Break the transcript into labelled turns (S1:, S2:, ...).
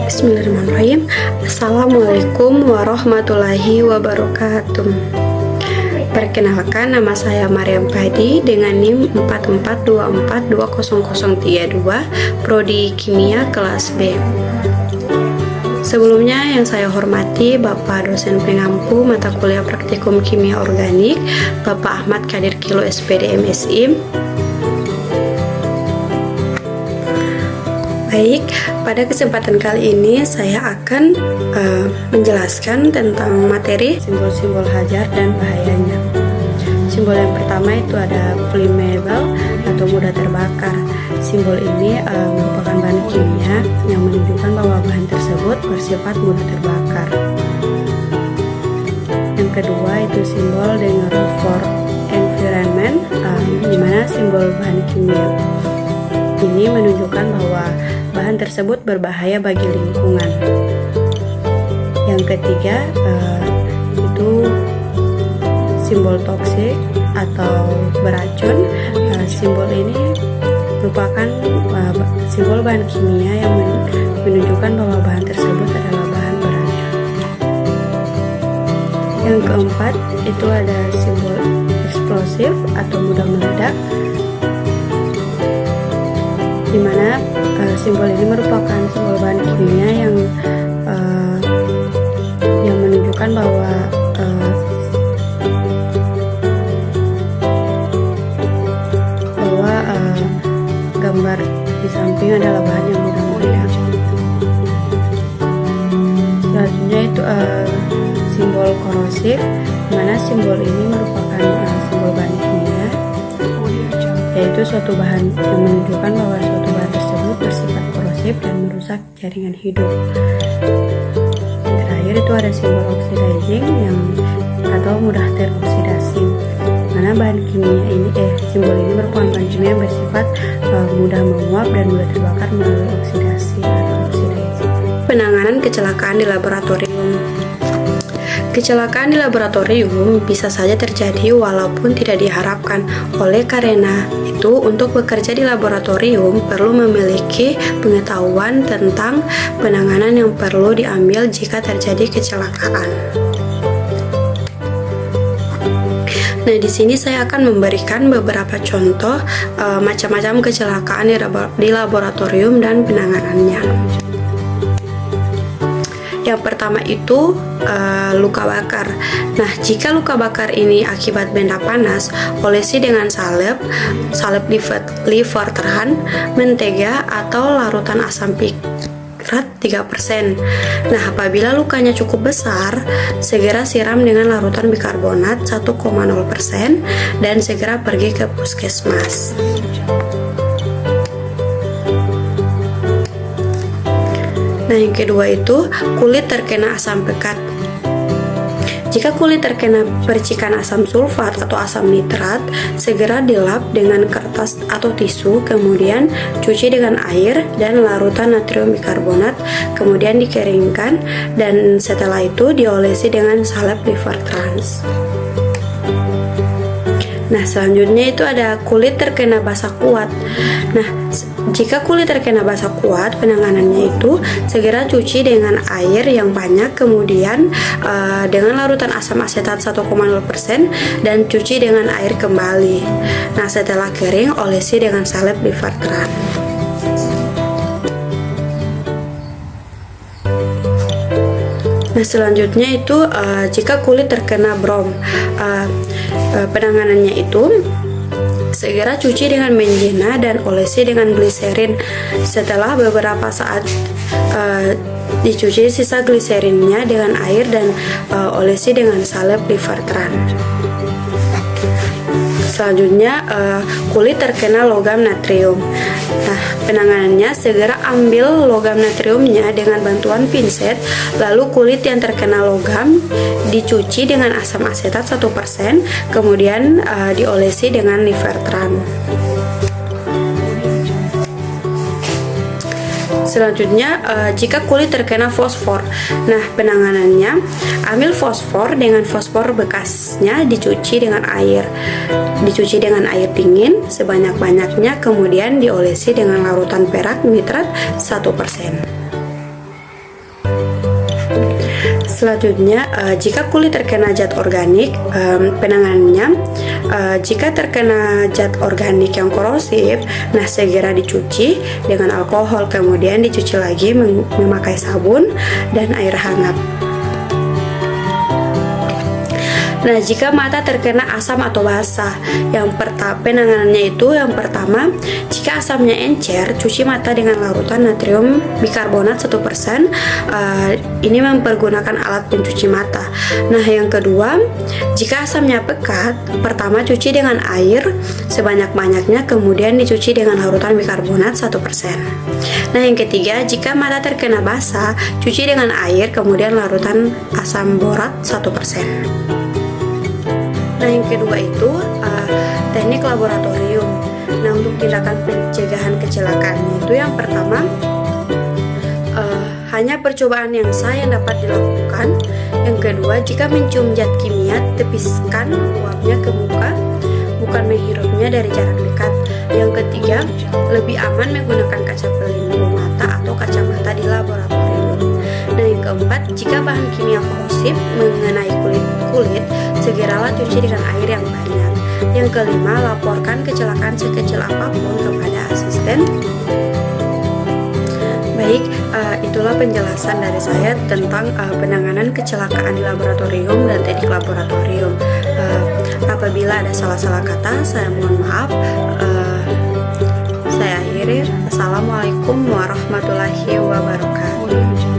S1: Bismillahirrahmanirrahim. Assalamualaikum warahmatullahi wabarakatuh. Perkenalkan, nama saya Mariam Padi dengan NIM 4424200032, Prodi Kimia kelas B. Sebelumnya yang saya hormati Bapak dosen pengampu mata kuliah praktikum kimia organik, Bapak Ahmad Kadir Kilo SPD MSI. Baik, pada kesempatan kali ini saya akan menjelaskan tentang materi simbol-simbol hajar dan bahayanya. Simbol yang pertama itu ada flammable atau mudah terbakar. Simbol ini merupakan bahan kimia yang menunjukkan bahwa bahan tersebut bersifat mudah terbakar. Yang kedua itu simbol dangerous for environment, di mana simbol bahan kimia ini menunjukkan bahwa bahan tersebut berbahaya bagi lingkungan. Yang ketiga itu simbol toksik atau beracun. Simbol ini merupakan simbol bahan kimia yang menunjukkan bahwa bahan tersebut adalah bahan beracun. Yang keempat itu ada simbol eksplosif atau mudah meledak, di mana simbol ini merupakan simbol bahan kimia yang menunjukkan bahwa gambar di samping adalah bahan yang mudah meledak. Selanjutnya itu simbol korosif, di mana simbol ini merupakan simbol bahan kimia, yaitu suatu bahan yang menunjukkan bahwa suatu bahan tersebut bersifat korosif dan merusak jaringan hidup. Yang terakhir itu ada simbol oxidizing atau mudah teroksidasi, mana bahan kimia ini simbol ini merupakan bahan kimia yang bersifat mudah menguap dan mudah terbakar melalui oksidasi atau oxidizing. Penanganan kecelakaan di laboratorium. Kecelakaan di laboratorium bisa saja terjadi walaupun tidak diharapkan. Oleh karena itu, untuk bekerja di laboratorium perlu memiliki pengetahuan tentang penanganan yang perlu diambil jika terjadi kecelakaan. Nah, di sini saya akan memberikan beberapa contoh macam-macam kecelakaan di laboratorium dan penanganannya. Yang pertama itu luka bakar. Nah, jika luka bakar ini akibat benda panas, olesi dengan salep livertran, mentega atau larutan asam pikrat 3%. Nah, apabila lukanya cukup besar, segera siram dengan larutan bikarbonat 1,0% dan segera pergi ke puskesmas. Nah, yang kedua itu kulit terkena asam pekat. Jika kulit terkena percikan asam sulfat atau asam nitrat, segera dilap dengan kertas atau tisu, kemudian cuci dengan air dan larutan natrium bikarbonat, kemudian dikeringkan, dan setelah itu diolesi dengan salep livertrans. Nah, selanjutnya itu ada kulit terkena basah kuat. Nah, jika kulit terkena basah kuat, penanganannya itu segera cuci dengan air yang banyak, kemudian dengan larutan asam asetat 1,0% dan cuci dengan air kembali. Nah, setelah kering, olesi dengan salep livertran. Nah, selanjutnya itu jika kulit terkena brom, penanganannya itu segera cuci dengan menjena dan olesi dengan gliserin. Setelah beberapa saat dicuci, sisa gliserinnya dengan air dan olesi dengan salep livertran. Selanjutnya kulit terkena logam natrium. Nah, penanganannya segera ambil logam natriumnya dengan bantuan pinset, lalu kulit yang terkena logam dicuci dengan asam asetat 1%, kemudian diolesi dengan livertran. Selanjutnya, jika kulit terkena fosfor, nah penanganannya ambil fosfor dengan fosfor bekasnya dicuci dengan air dingin sebanyak-banyaknya, kemudian diolesi dengan larutan perak nitrat 1%. Selanjutnya, jika kulit terkena zat organik, penanganannya jika terkena zat organik yang korosif, nah segera dicuci dengan alkohol, kemudian dicuci lagi memakai sabun dan air hangat. Nah, jika mata terkena asam atau basah, penanganannya itu yang pertama, jika asamnya encer, cuci mata dengan larutan natrium bikarbonat 1%. Ini mempergunakan alat pencuci mata. Nah, yang kedua, jika asamnya pekat, pertama cuci dengan air sebanyak-banyaknya, kemudian dicuci dengan larutan bikarbonat 1%. Nah, yang ketiga, jika mata terkena basah, cuci dengan air, kemudian larutan asam borat 1%. Nah, yang kedua itu teknik laboratorium. Nah, untuk tindakan pencegahan kecelakaan itu yang pertama, hanya percobaan yang sah yang dapat dilakukan. Yang kedua, jika mencium zat kimia, tepiskan uapnya ke muka, bukan menghirupnya dari jarak dekat. Yang ketiga, lebih aman menggunakan kaca pelindung mata atau kacamata di laboratorium. Nah, yang keempat, jika bahan kimia korosif mengenai kulit, segeralah cuci dengan air yang banyak. Yang kelima, laporkan kecelakaan sekecil apapun kepada asisten. Baik, itulah penjelasan dari saya tentang penanganan kecelakaan di laboratorium dan teknik laboratorium. Apabila ada salah-salah kata, saya mohon maaf. Saya akhiri. Assalamualaikum warahmatullahi wabarakatuh.